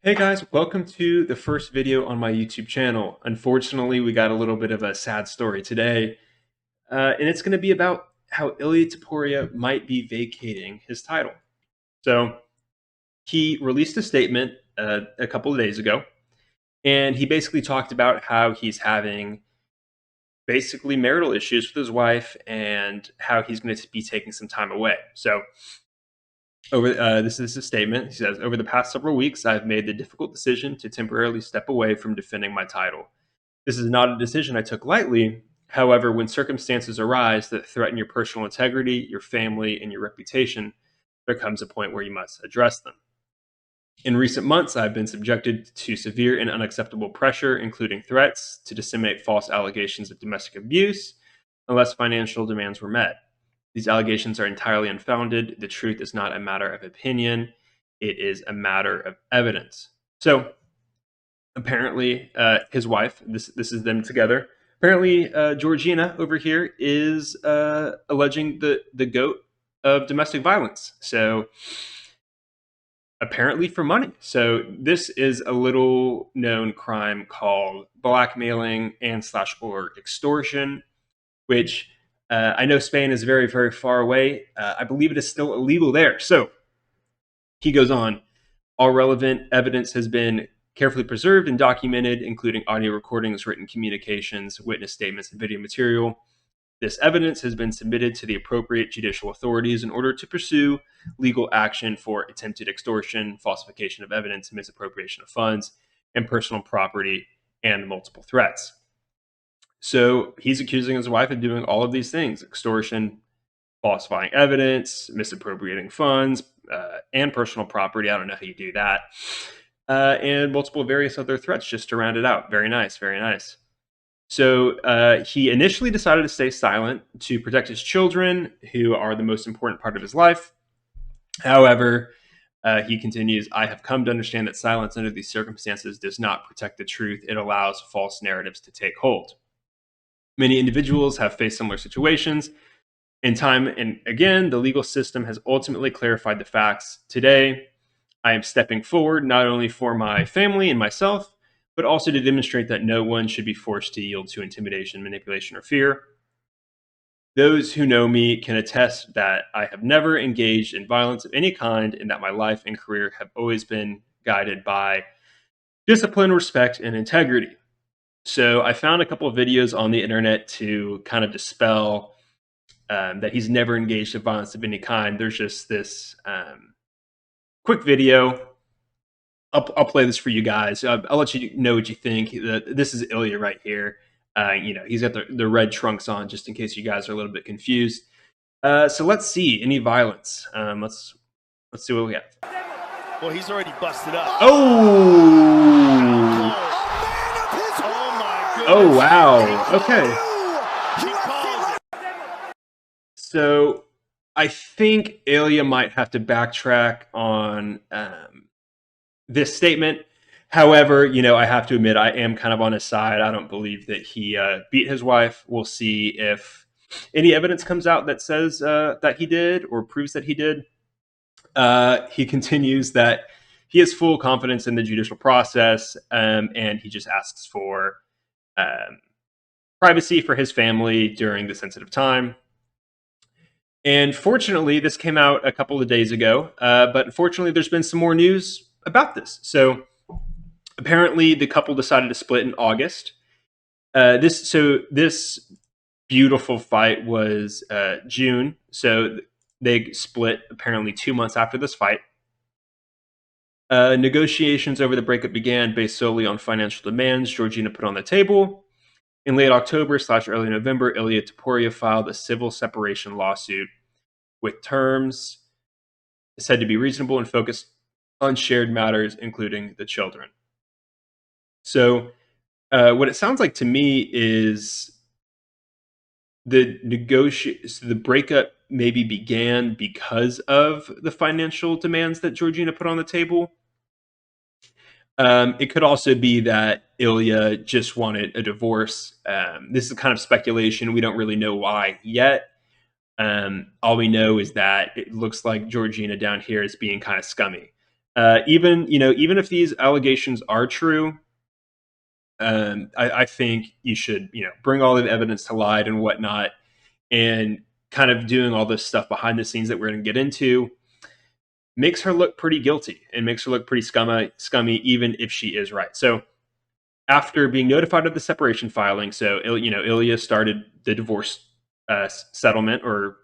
Hey guys, welcome to the first video on my YouTube channel. Unfortunately, we got a little bit of a sad story today, and it's going to be about how Ilya Taporia might be vacating his title. So he released a statement a couple of days ago, and he basically talked about how he's having basically marital issues with his wife and how he's going to be taking some time away. So this is a statement. He says, "Over the past several weeks, I've made the difficult decision to temporarily step away from defending my title. This is not a decision I took lightly. However, when circumstances arise that threaten your personal integrity, your family, and your reputation, there comes a point where you must address them. In recent months, I've been subjected to severe and unacceptable pressure, including threats to disseminate false allegations of domestic abuse unless financial demands were met. These allegations are entirely unfounded. The truth is not a matter of opinion, it is a matter of evidence." So, apparently, his wife, this is them together. Apparently, Georgina over here is alleging the goat of domestic violence. So, apparently for money. So this is a little known crime called blackmailing and slash or extortion, which I know Spain is very, very far away. I believe it is still illegal there. So he goes on, all relevant evidence has been carefully preserved and documented, including audio recordings, written communications, witness statements, and video material. This evidence has been submitted to the appropriate judicial authorities in order to pursue legal action for attempted extortion, falsification of evidence, misappropriation of funds, and personal property, and multiple threats. So he's accusing his wife of doing all of these things: extortion, falsifying evidence, misappropriating funds, and personal property. I don't know how you do that. And multiple various other threats just to round it out. Very nice, very nice. So he initially decided to stay silent to protect his children, who are the most important part of his life. However, he continues, "I have come to understand that silence under these circumstances does not protect the truth. It allows false narratives to take hold. Many individuals have faced similar situations. In time and again, the legal system has ultimately clarified the facts. Today, I am stepping forward not only for my family and myself, but also to demonstrate that no one should be forced to yield to intimidation, manipulation, or fear. Those who know me can attest that I have never engaged in violence of any kind and that my life and career have always been guided by discipline, respect, and integrity." So I found a couple of videos on the internet to kind of dispel that he's never engaged in violence of any kind. There's just this quick video. I'll play this for you guys. I'll let you know what you think. This is Ilya right here. He's got the red trunks on, just in case you guys are a little bit confused. So let's see any violence. Let's see what we have. Well, he's already busted up. Oh! Oh wow. Okay. So I think Ilya might have to backtrack on this statement. However, I have to admit I am kind of on his side. I don't believe that he beat his wife. We'll see if any evidence comes out that says that he did or proves that he did. He continues that he has full confidence in the judicial process, and he just asks for privacy for his family during the sensitive time. And fortunately, this came out a couple of days ago, but unfortunately, there's been some more news about this. So apparently, the couple decided to split in August. This beautiful fight was June, so they split apparently 2 months after this fight. Negotiations over the breakup began based solely on financial demands Georgina put on the table. In late October/early November, Ilya Taporia filed a civil separation lawsuit with terms said to be reasonable and focused on shared matters, including the children. So, what it sounds like to me is the breakup maybe began because of the financial demands that Georgina put on the table. It could also be that Ilya just wanted a divorce. This is kind of speculation. We don't really know why yet. All we know is that it looks like Georgina down here is being kind of scummy. Even if these allegations are true, I think you should bring all the evidence to light and whatnot, and kind of doing all this stuff behind the scenes that we're going to get into makes her look pretty guilty and makes her look pretty scummy, even if she is right. So after being notified of the separation filing, so Ilya started the divorce settlement, or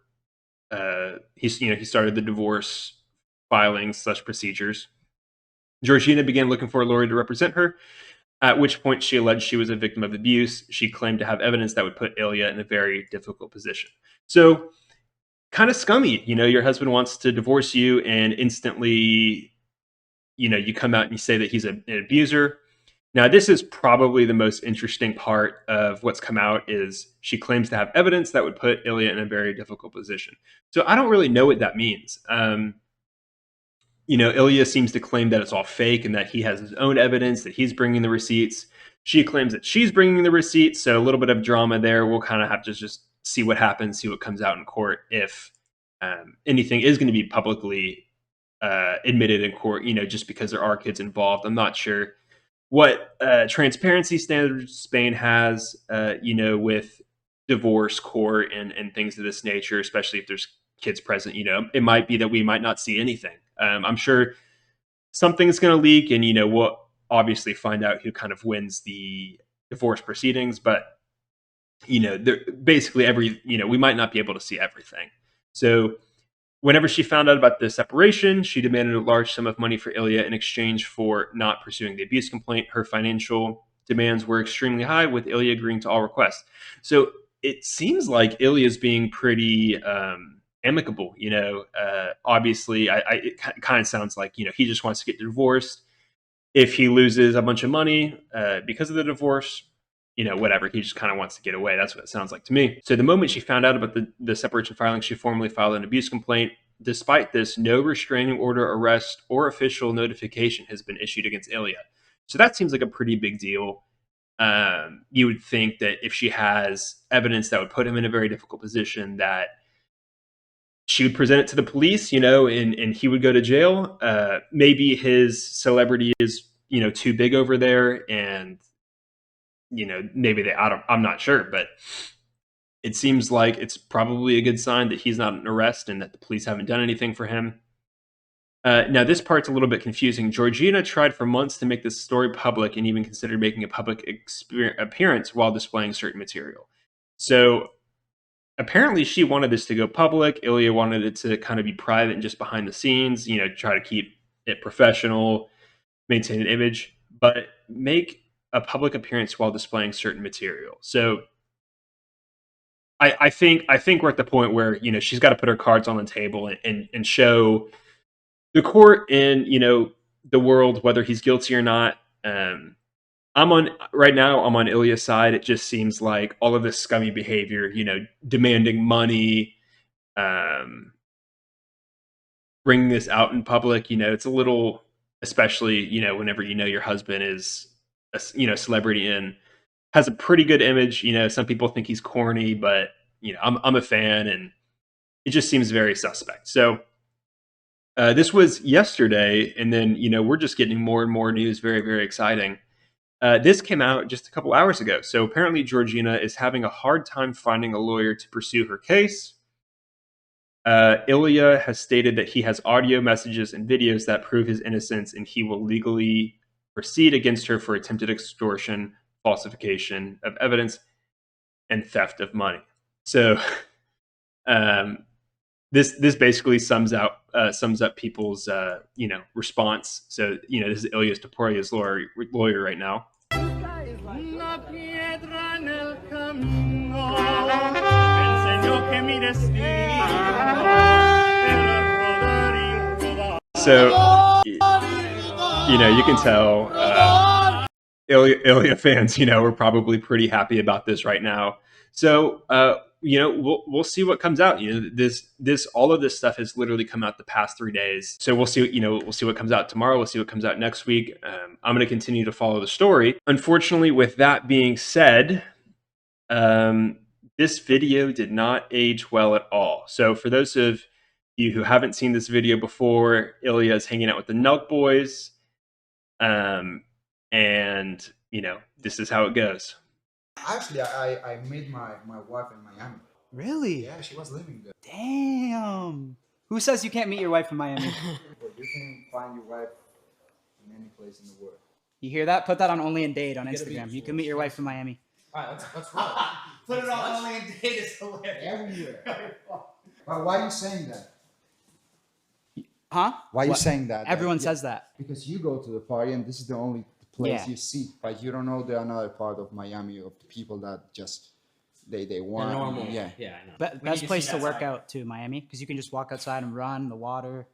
he started the divorce filings such procedures. Georgina began looking for a lawyer to represent her, at which point she alleged she was a victim of abuse. She claimed to have evidence that would put Ilya in a very difficult position. So, kind of scummy. Your husband wants to divorce you, and instantly, you come out and you say that he's an abuser. Now, this is probably the most interesting part of what's come out, is she claims to have evidence that would put Ilya in a very difficult position. So I don't really know what that means. Ilya seems to claim that it's all fake and that he has his own evidence, that he's bringing the receipts. She claims that she's bringing the receipts. So a little bit of drama there. We'll kind of have to just see what happens, see what comes out in court, if anything is going to be publicly admitted in court, just because there are kids involved. I'm not sure what transparency standards Spain has, with divorce court and things of this nature, especially if there's kids present. It might be that we might not see anything. I'm sure something's going to leak, and we'll obviously find out who kind of wins the divorce proceedings. But basically we might not be able to see everything. So whenever she found out about the separation, she demanded a large sum of money for Ilya in exchange for not pursuing the abuse complaint. Her financial demands were extremely high, with Ilya agreeing to all requests. So it seems like Ilya's being pretty amicable. Obviously, it kind of sounds like he just wants to get divorced. If he loses a bunch of money because of the divorce, whatever, he just kind of wants to get away. That's what it sounds like to me. So the moment she found out about the separation filing, she formally filed an abuse complaint. Despite this, no restraining order, arrest, or official notification has been issued against Ilya. So that seems like a pretty big deal. You would think that if she has evidence that would put him in a very difficult position, that she would present it to the police, and he would go to jail. Maybe his celebrity is, too big over there, and maybe I'm not sure, but it seems like it's probably a good sign that he's not an arrest and that the police haven't done anything for him. Now, this part's a little bit confusing. Georgina tried for months to make this story public and even considered making a public appearance while displaying certain material. So apparently she wanted this to go public. Ilya wanted it to kind of be private and just behind the scenes, try to keep it professional, maintain an image, but make a public appearance while displaying certain material. So I think we're at the point where she's got to put her cards on the table and show the court and the world whether he's guilty or not. I'm on Ilya's side. It just seems like all of this scummy behavior, demanding money, bringing this out in public. It's a little, especially whenever your husband is a celebrity and has a pretty good image. Some people think he's corny, but I'm a fan, and it just seems very suspect. So this was yesterday, and then we're just getting more and more news. Very, very exciting. This came out just a couple hours ago. So apparently Georgina is having a hard time finding a lawyer to pursue her case. Ilya has stated that he has audio messages and videos that prove his innocence, and he will legally proceed against her for attempted extortion, falsification of evidence, and theft of money. So this basically sums up people's response. So this is Ilya Stoporia's lawyer right now. So you can tell Ilya fans we're probably pretty happy about this right now. So we'll see what comes out. All of this stuff has literally come out the past 3 days. So we'll see what comes out tomorrow. We'll see what comes out next week. I'm going to continue to follow the story. Unfortunately, with that being said, this video did not age well at all. So for those of you who haven't seen this video before, Ilya is hanging out with the Nelk boys. And, this is how it goes. Actually, I met my wife in Miami. Really? Yeah, she was living there. Damn. Who says you can't meet your wife in Miami? But you can find your wife in any place in the world. You hear that? Put that on Only in Date on Instagram. You can meet your wife in Miami. All right, that's right. Put it on Only in Date. It's hilarious. Everywhere. But why are you saying that? Huh? Why are you What? saying that? Everyone says that. Because you go to the party and this is the only place Yeah. you see. Like you don't know the another part of Miami of the people that just they want. normal. Yeah. Yeah, I know. Best place to work out too, Miami, because you can just walk outside and run the water.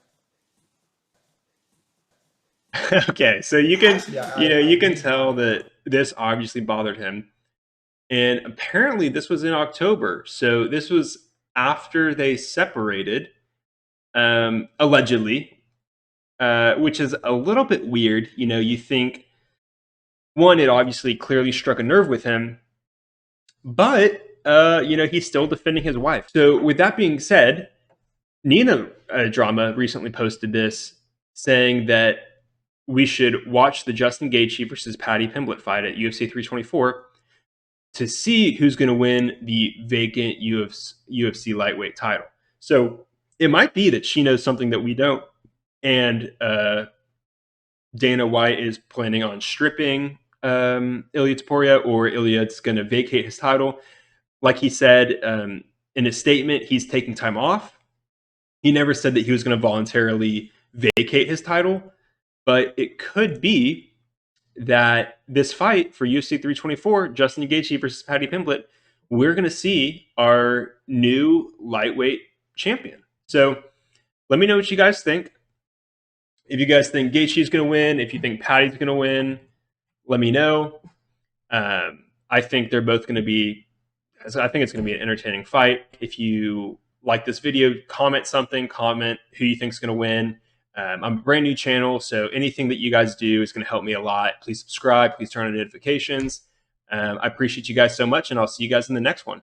Okay, so you can, Actually, you can tell that this obviously bothered him. And apparently this was in October. So this was after they separated, allegedly, which is a little bit weird. You think, one, it obviously clearly struck a nerve with him, but, he's still defending his wife. So with that being said, Nina Drama recently posted this saying that we should watch the Justin Gaethje versus Paddy Pimblett fight at UFC 324 to see who's going to win the vacant UFC lightweight title. So it might be that she knows something that we don't, and Dana White is planning on stripping Ilya Topuria, or Ilya's going to vacate his title. Like he said in his statement, he's taking time off. He never said that he was going to voluntarily vacate his title, but it could be that this fight for UFC 324, Justin Gaethje versus Paddy Pimblett, we're going to see our new lightweight champion. So let me know what you guys think. If you guys think Gaethje's going to win, if you think Paddy's going to win, let me know. I think they're both going to be, I think it's going to be an entertaining fight. If you like this video, comment something, comment who you think is going to win. I'm a brand new channel, so anything that you guys do is going to help me a lot. Please subscribe. Please turn on notifications. I appreciate you guys so much, and I'll see you guys in the next one.